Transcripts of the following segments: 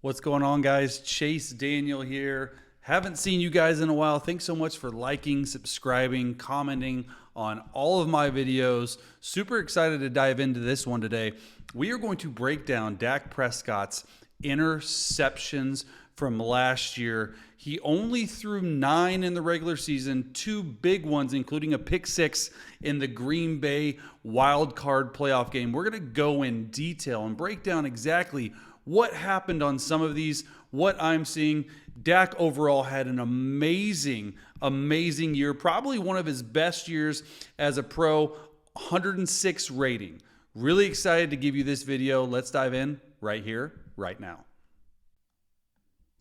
What's going on, guys? Chase Daniel here. Haven't seen you guys in a while. Thanks so much for liking, subscribing, commenting on all of my videos. Super excited to dive into this one today. We are going to break down Dak Prescott's interceptions from last year. He only threw 9 in the regular season, 2 big ones, including a pick 6 in the Green Bay wild card playoff game. We're going to go in detail and break down exactly what happened on some of these, what I'm seeing. Dak overall had an amazing year, probably one of his best years as a pro, 106 rating. Really excited to give you this video. Let's dive in right here, right now.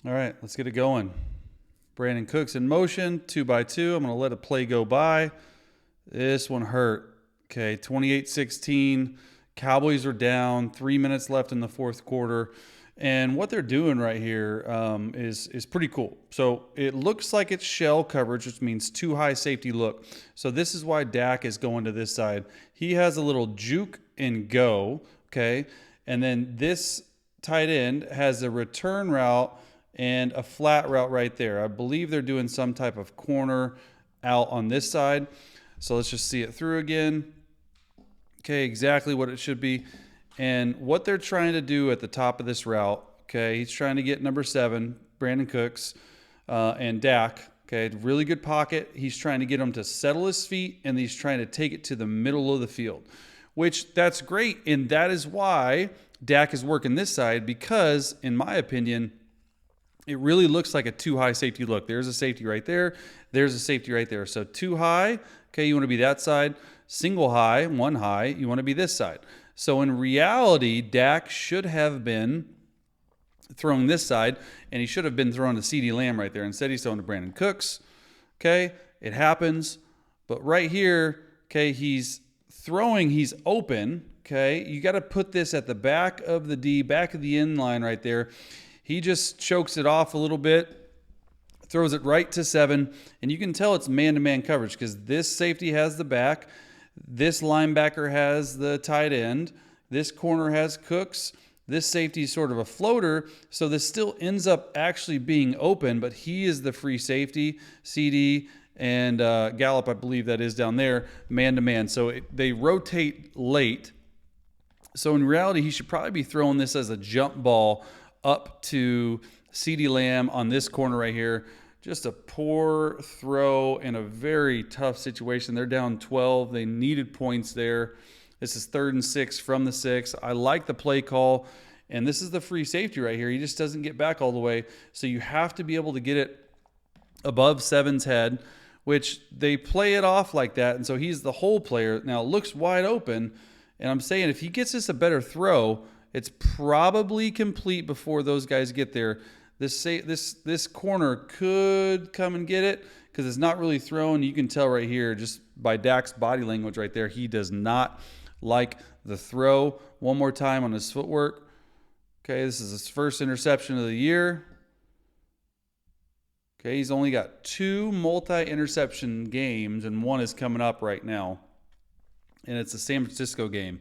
All right, let's get it going. Brandon Cooks in motion, 2x2. I'm going to let a play go by. This one hurt. Okay, 28-16. Cowboys are down, 3 minutes left in the fourth quarter. And what they're doing right here is pretty cool. So it looks like it's shell coverage, which means too high safety look. So this is why Dak is going to this side. He has a little juke and go, okay? And then this tight end has a return route and a flat route right there. I believe they're doing some type of corner out on this side. So let's just see it through again. Okay, exactly what it should be. And what they're trying to do at the top of this route, okay, he's trying to get number 7, Brandon Cooks, and Dak, okay, really good pocket. He's trying to get him to settle his feet, and he's trying to take it to the middle of the field, which that's great. And that is why Dak is working this side, because, in my opinion, it really looks like a too high safety look. There's a safety right there. There's a safety right there. So too high, okay, you want to be that side. Single high, one high, you want to be this side. So in reality, Dak should have been throwing this side, and he should have been throwing to CeeDee Lamb right there. Instead, he's throwing to Brandon Cooks. Okay, it happens. But right here, okay, he's throwing, he's open. Okay, you got to put this at the back of the D, back of the end line right there. He just chokes it off a little bit, throws it right to 7, and you can tell it's man-to-man coverage because this safety has the back. This linebacker has the tight end. This corner has Cooks. This safety is sort of a floater, so this still ends up actually being open, but he is the free safety. CD and Gallup, I believe that is down there, man-to-man. So they rotate late. So in reality, he should probably be throwing this as a jump ball up to CeeDee Lamb on this corner right here. Just a poor throw in a very tough situation. They're down 12. They needed points there. This is 3rd and 6 from the 6. I like the play call, and this is the free safety right here. He just doesn't get back all the way, so you have to be able to get it above 7's head, which they play it off like that, and so he's the hole player. Now, it looks wide open, and I'm saying if he gets this a better throw, it's probably complete before those guys get there. This corner could come and get it because it's not really thrown. You can tell right here just by Dak's body language right there, he does not like the throw. One more time on his footwork. Okay, this is his first interception of the year. Okay, he's only got 2 multi-interception games, and one is coming up right now, and it's the San Francisco game.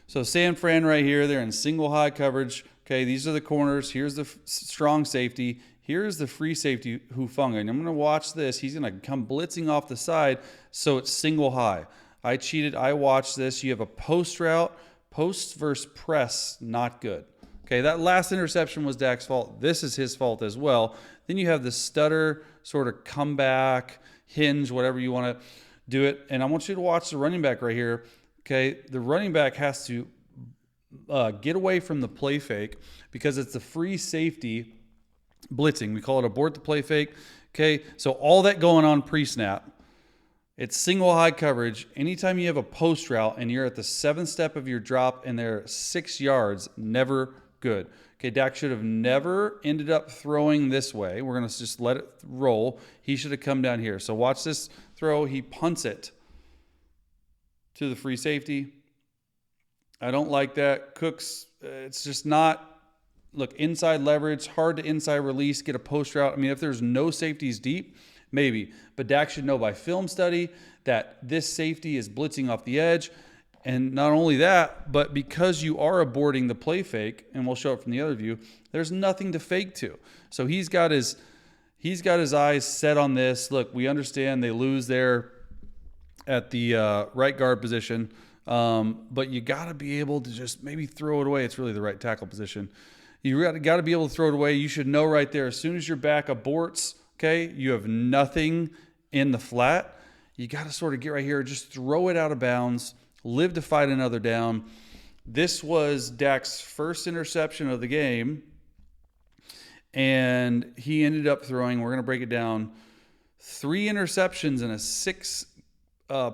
So San Fran right here, they're in single high coverage. Okay, these are the corners. Here's the strong safety. Here's the free safety Hufanga. And I'm going to watch this. He's going to come blitzing off the side, so it's single high. I cheated. I watched this. You have a post route. Post versus press, not good. Okay, that last interception was Dak's fault. This is his fault as well. Then you have the stutter, sort of comeback, hinge, whatever you want to do it. And I want you to watch the running back right here. Okay, the running back has to get away from the play fake because it's the free safety blitzing. We call it abort the play fake. Okay, so all that going on pre-snap. It's single high coverage. Anytime you have a post route and you're at the 7th step of your drop and they're 6 yards, never good. Okay, Dak should have never ended up throwing this way. We're going to just let it roll. He should have come down here. So watch this throw. He punts it to the free safety. I don't like that. Cooks, it's just not, look, inside leverage, hard to inside release, get a post route. I mean, if there's no safeties deep, maybe. But Dak should know by film study that this safety is blitzing off the edge. And not only that, but because you are aborting the play fake, and we'll show it from the other view, there's nothing to fake to. So he's got his eyes set on this. Look, we understand they lose there at the right guard position, but you got to be able to just maybe throw it away. It's really the right tackle position. You got to be able to throw it away. You should know right there, as soon as your back aborts, okay, you have nothing in the flat. You got to sort of get right here, just throw it out of bounds, live to fight another down. This was Dak's first interception of the game, and he ended up throwing, we're going to break it down, 3 interceptions in a 6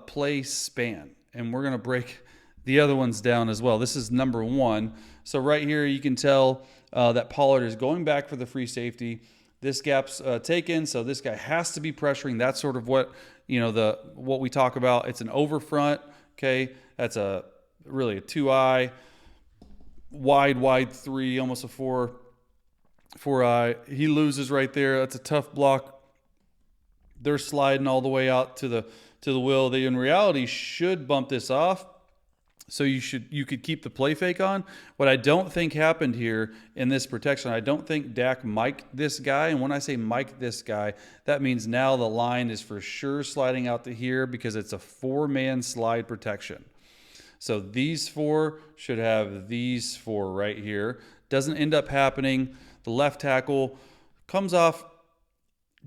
play span. And we're going to break the other ones down as well. This is number 1. So right here you can tell that Pollard is going back for the free safety. This gap's taken, so this guy has to be pressuring. That's sort of what, what we talk about. It's an over front, okay? That's really a 2-eye, wide 3, almost a 4-eye. He loses right there. That's a tough block. They're sliding all the way out to the will. They in reality should bump this off, so you could keep the play fake on. What I don't think happened here in this protection, I don't think Dak mic'd this guy. And when I say mic this guy, that means now the line is for sure sliding out to here, because it's a 4-man slide protection. So these 4 should have these 4 right here. Doesn't end up happening. The left tackle comes off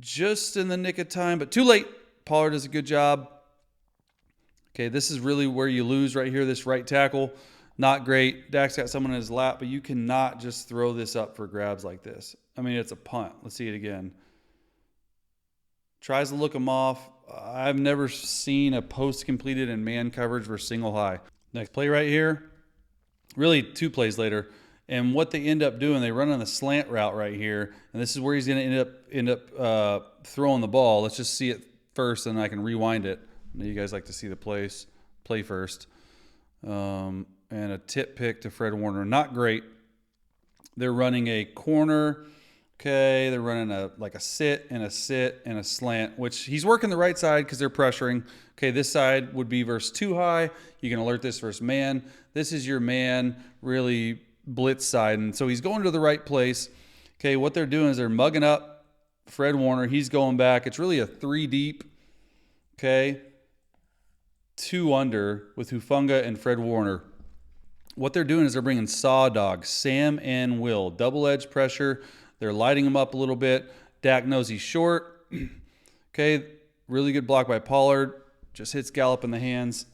just in the nick of time, but too late. Pollard does a good job. Okay, this is really where you lose right here, this right tackle. Not great. Dak's got someone in his lap, but you cannot just throw this up for grabs like this. I mean, it's a punt. Let's see it again. Tries to look him off. I've never seen a post completed in man coverage versus single high. Next play right here. Really 2 plays later. And what they end up doing, they run on the slant route right here. And this is where he's going to end up throwing the ball. Let's just see it first, and I can rewind it. I know you guys like to see the play first. And a tip pick to Fred Warner. Not great. They're running a corner. Okay, they're running a sit and a slant, which he's working the right side because they're pressuring. Okay, this side would be versus 2 high. You can alert this versus man. This is your man, really blitz side. And so he's going to the right place. Okay, what they're doing is they're mugging up Fred Warner. He's going back. It's really a 3 deep. Okay, 2 under with Hufanga and Fred Warner. What they're doing is they're bringing Saw Dog, Sam and Will. Double-edge pressure. They're lighting him up a little bit. Dak knows he's short. Okay, really good block by Pollard. Just hits Gallup in the hands.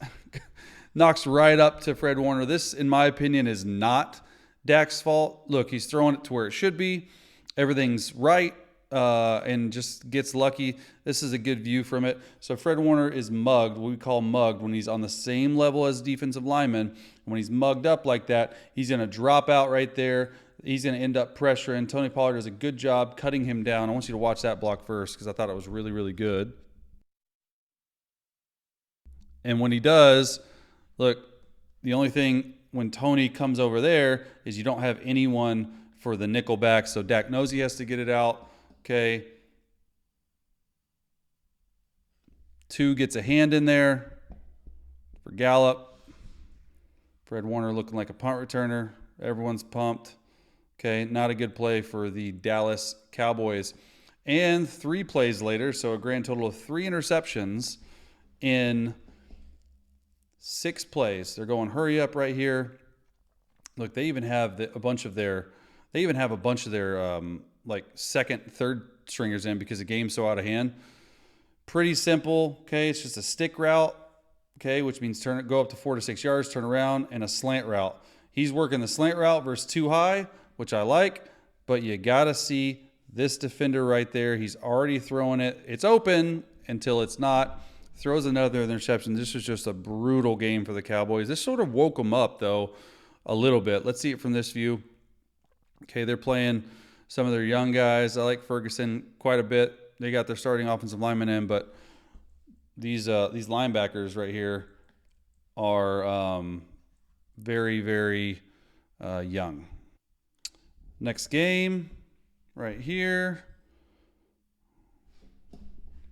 Knocks right up to Fred Warner. This, in my opinion, is not Dak's fault. Look, he's throwing it to where it should be. Everything's right. And just gets lucky. This is a good view from it. So Fred Warner is mugged, what we call mugged, when he's on the same level as defensive lineman. When he's mugged up like that, he's going to drop out right there. He's going to end up pressuring. Tony Pollard does a good job cutting him down. I want you to watch that block first because I thought it was really, really good. And when he does, look, the only thing when Tony comes over there is you don't have anyone for the nickel back. So Dak knows he has to get it out. Okay. 2 gets a hand in there for Gallup. Fred Warner looking like a punt returner. Everyone's pumped. Okay, not a good play for the Dallas Cowboys. And 3 plays later, so a grand total of 3 interceptions in 6 plays. They're going hurry up right here. Look, they even have a bunch of their like second, third stringers in because the game's so out of hand. Pretty simple. Okay, it's just a stick route. Okay, which means go up to 4 to 6 yards, turn around, and a slant route. He's working the slant route versus 2 high, which I like, but you got to see this defender right there. He's already throwing it. It's open until it's not. Throws another interception. This was just a brutal game for the Cowboys. This sort of woke them up, though, a little bit. Let's see it from this view. Okay, they're playing some of their young guys. I like Ferguson quite a bit. They got their starting offensive lineman in, but these linebackers right here are very, very young. Next game right here.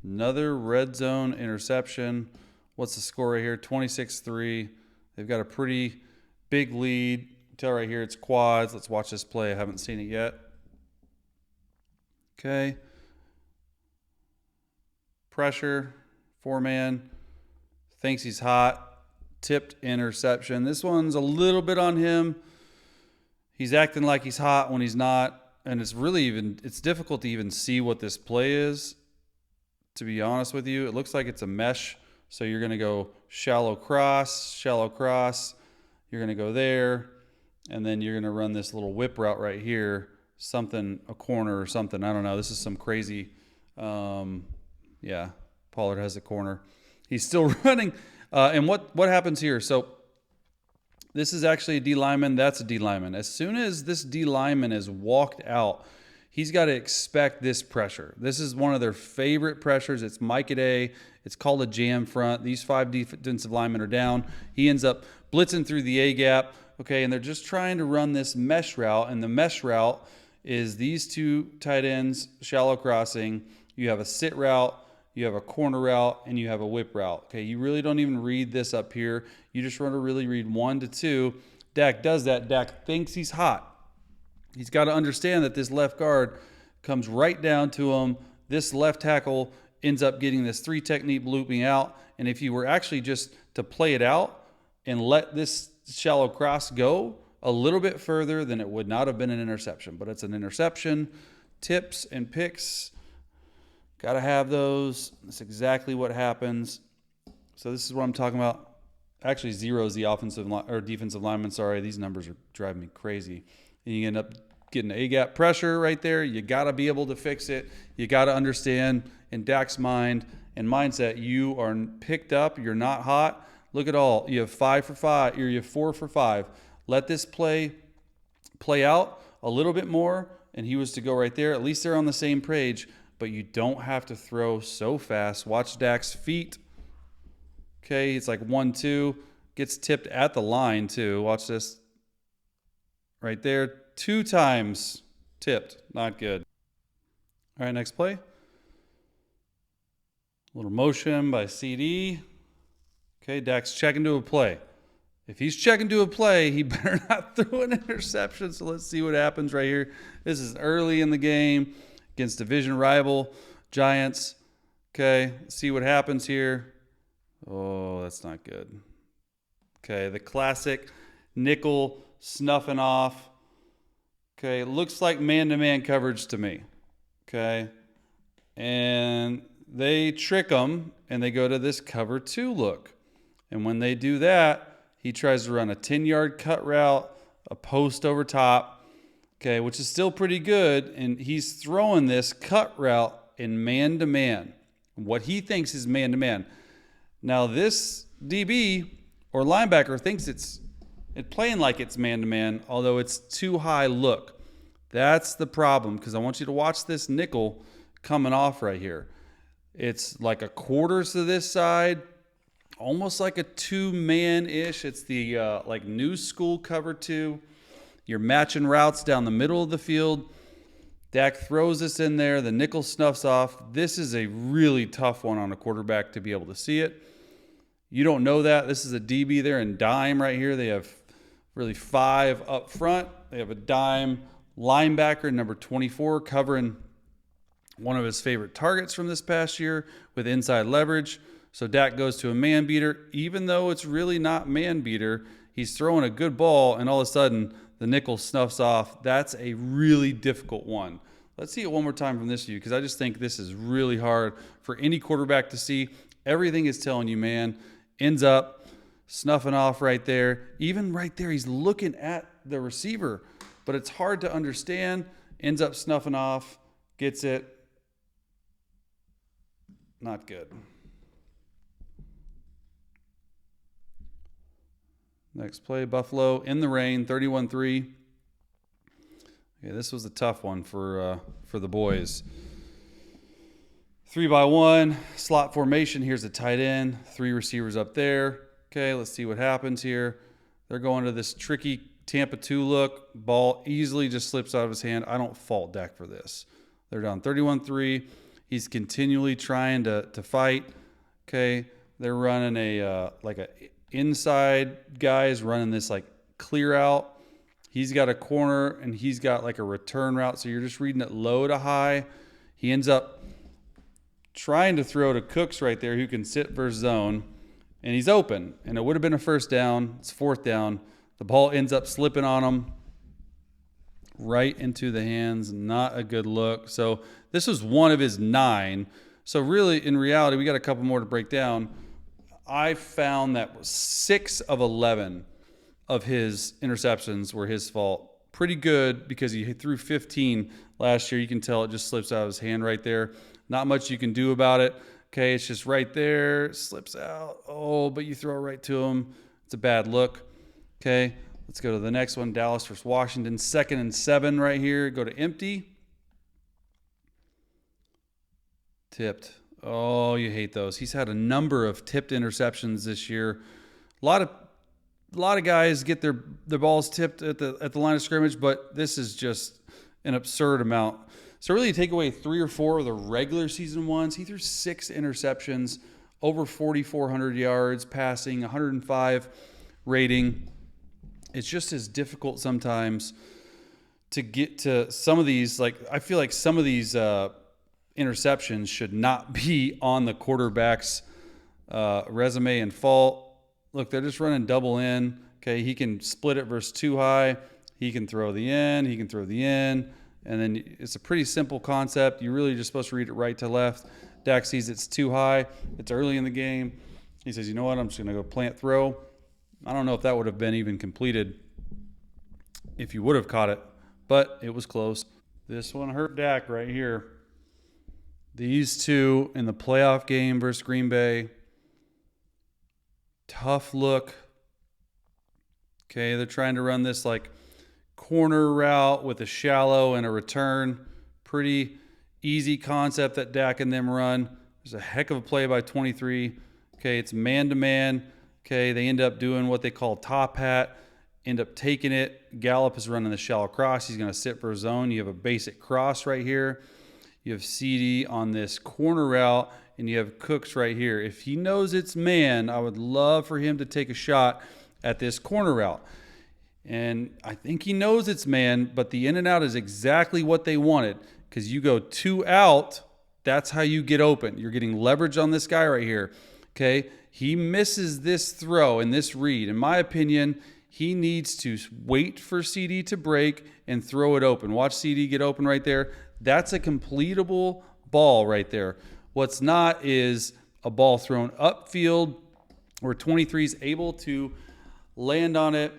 Another red zone interception. What's the score right here? 26-3. They've got a pretty big lead. Tell right here it's quads. Let's watch this play. I haven't seen it yet. Okay. Pressure, 4-man, thinks he's hot, tipped interception. This one's a little bit on him. He's acting like he's hot when he's not, and it's difficult to even see what this play is, to be honest with you. It looks like it's a mesh, so you're going to go shallow cross, you're going to go there, and then you're going to run this little whip route right here, a corner or something. I don't know. This is some crazy, yeah, Pollard has a corner. He's still running. And what happens here? So this is actually a D lineman. That's a D lineman. As soon as this D lineman is walked out, he's got to expect this pressure. This is one of their favorite pressures. It's Mike at A. It's called a jam front. These 5 defensive linemen are down. He ends up blitzing through the A gap. Okay, and they're just trying to run this mesh route. And the mesh route is these 2 tight ends, shallow crossing. You have a sit route, you have a corner route, and you have a whip route. Okay, you really don't even read this up here. You just want to really read 1 to 2. Dak does that. Dak thinks he's hot. He's got to understand that this left guard comes right down to him. This left tackle ends up getting this 3 technique looping out. And if you were actually just to play it out and let this shallow cross go a little bit further, then it would not have been an interception. But it's an interception. Tips and picks, got to have those. That's exactly what happens. So this is what I'm talking about. Actually, 0 is the defensive lineman. Sorry, these numbers are driving me crazy. And you end up getting A-gap pressure right there. You got to be able to fix it. You got to understand in Dak's mind and mindset, you are picked up. You're not hot. Look at all. You have 5 for 5, or you have 4 for 5. Let this play out a little bit more, and he was to go right there. At least they're on the same page, but you don't have to throw so fast. Watch Dak's feet. Okay, it's like 1-2. Gets tipped at the line, too. Watch this. Right there. 2 times tipped. Not good. All right, next play. A little motion by CD. Okay, Dak's checking to a play. If he's checking to a play, he better not throw an interception. So let's see what happens right here. This is early in the game against division rival Giants. Okay, let's see what happens here. Oh, that's not good. Okay, the classic nickel snuffing off. Okay, it looks like man-to-man coverage to me. Okay, and they trick him, and they go to this cover 2 look. And when they do that, he tries to run a 10-yard cut route, a post over top, okay, which is still pretty good. And he's throwing this cut route in man-to-man, what he thinks is man-to-man. Now, this DB or linebacker thinks it's playing like it's man-to-man, although it's too high look. That's the problem, because I want you to watch this nickel coming off right here. It's like a quarter to this side, almost like a 2-man-ish. It's the like new school cover 2. You're matching routes down the middle of the field. Dak throws this in there. The nickel snuffs off. This is a really tough one on a quarterback to be able to see it. You don't know that. This is a DB there in dime right here. They have really 5 up front. They have a dime linebacker, number 24, covering one of his favorite targets from this past year with inside leverage. So Dak goes to a man beater. Even though it's really not man beater, he's throwing a good ball, and all of a sudden the nickel snuffs off. That's a really difficult one. Let's see it one more time from this view, because I just think this is really hard for any quarterback to see. Everything is telling you, man. Ends up snuffing off right there. Even right there, he's looking at the receiver, but it's hard to understand. Ends up snuffing off, gets it. Not good. Next play, Buffalo in the rain, 31-3. Okay, this was a tough one for the boys. 3-by-1, slot formation. Here's a tight end, 3 receivers up there. Okay, let's see what happens here. They're going to this tricky Tampa 2 look. Ball easily just slips out of his hand. I don't fault Dak for this. They're down 31-3. He's continually trying to fight. Okay, they're running a like a inside guy is running this like clear out. He's got a corner and he's got like a return route. So you're just reading it low to high. He ends up trying to throw to Cooks right there, who can sit versus zone, and he's open. And it would have been a first down. It's fourth down. The ball ends up slipping on him right into the hands. Not a good look. So this was one of his 9. So really, in reality, we got a couple more to break down. I found that 6 of 11 of his interceptions were his fault. Pretty good, because he threw 15 last year. You can tell it just slips out of his hand right there. Not much you can do about it. Okay, it's just right there, slips out. Oh, but you throw it right to him. It's a bad look. Okay, let's go to the next one. Dallas versus Washington. 2nd and 7 right here. Go to empty. Tipped. Oh, you hate those. He's had a number of tipped interceptions this year. A lot of guys get their balls tipped at the line of scrimmage, but this is just an absurd amount. So really, you take away 3 or 4 of the regular season ones. He threw 6 interceptions, over 4,400 yards passing, 105 rating. It's just as difficult sometimes to get to some of these. Like, I feel like some of these interceptions should not be on the quarterback's resume and fault. Look, they're just running double in. Okay, he can split it versus too high. He can throw the in. He can throw the in. And then it's a pretty simple concept. You're really just supposed to read it right to left. Dak sees it's too high. It's early in the game. He says, you know what? I'm just going to go plant throw. I don't know if that would have been even completed if you would have caught it, but it was close. This one hurt Dak right here. These two in the playoff game versus Green Bay. Tough look. Okay, they're trying to run this like corner route with a shallow and a return. Pretty easy concept that Dak and them run. There's a heck of a play by 23. Okay, it's man-to-man. Okay, they end up doing what they call top hat, end up taking it. Gallup is running the shallow cross. He's going to sit for a zone. You have a basic cross right here. You have CD on this corner route, and you have Cooks right here. If he knows it's man, I would love for him to take a shot at this corner route. And I think he knows it's man, but the in and out is exactly what they wanted, because you go 2 out, that's how you get open. You're getting leverage on this guy right here. Okay, he misses this throw and this read. In my opinion, he needs to wait for CD to break and throw it open. Watch CD get open right there. That's a completable ball right there. What's not is a ball thrown upfield where 23 is able to land on it.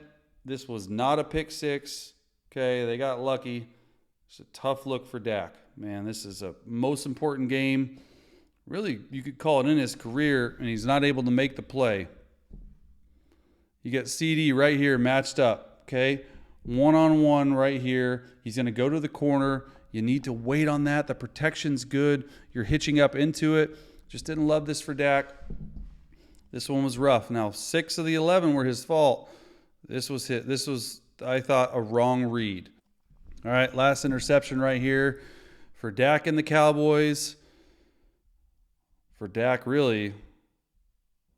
This was not a pick six. Okay, they got lucky. It's a tough look for Dak. Man, this is a most important game. Really, you could call it in his career, and he's not able to make the play. You get CD right here matched up, okay? One-on-one right here. He's going to go to the corner. You need to wait on that. The protection's good. You're hitching up into it. Just didn't love this for Dak. This one was rough. Now, 6 of the 11 were his fault. This was, I thought, a wrong read. All right, last interception right here for Dak and the Cowboys. For Dak, really,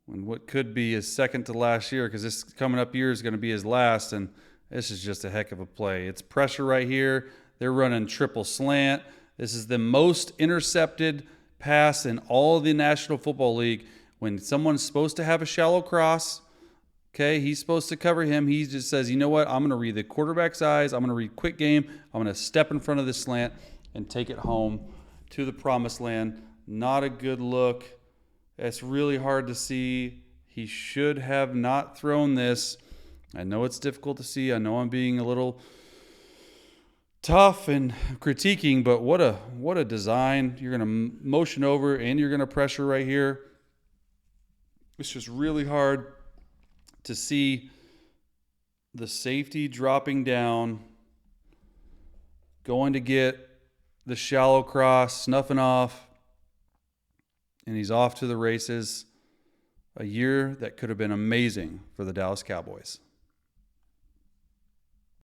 in what could be his second to last year, because this coming up year is going to be his last, and this is just a heck of a play. It's pressure right here. They're running triple slant. This is the most intercepted pass in all of the National Football League. When someone's supposed to have a shallow cross, okay, he's supposed to cover him. He just says, you know what, I'm going to read the quarterback's eyes. I'm going to read quick game. I'm going to step in front of the slant and take it home to the promised land. Not a good look. It's really hard to see. He should have not thrown this. I know it's difficult to see. I know I'm being a little tough and critiquing, but what a design. You're going to motion over and you're going to pressure right here. It's just really hard to see the safety dropping down, going to get the shallow cross, snuffing off, and he's off to the races. A year that could have been amazing for the Dallas Cowboys.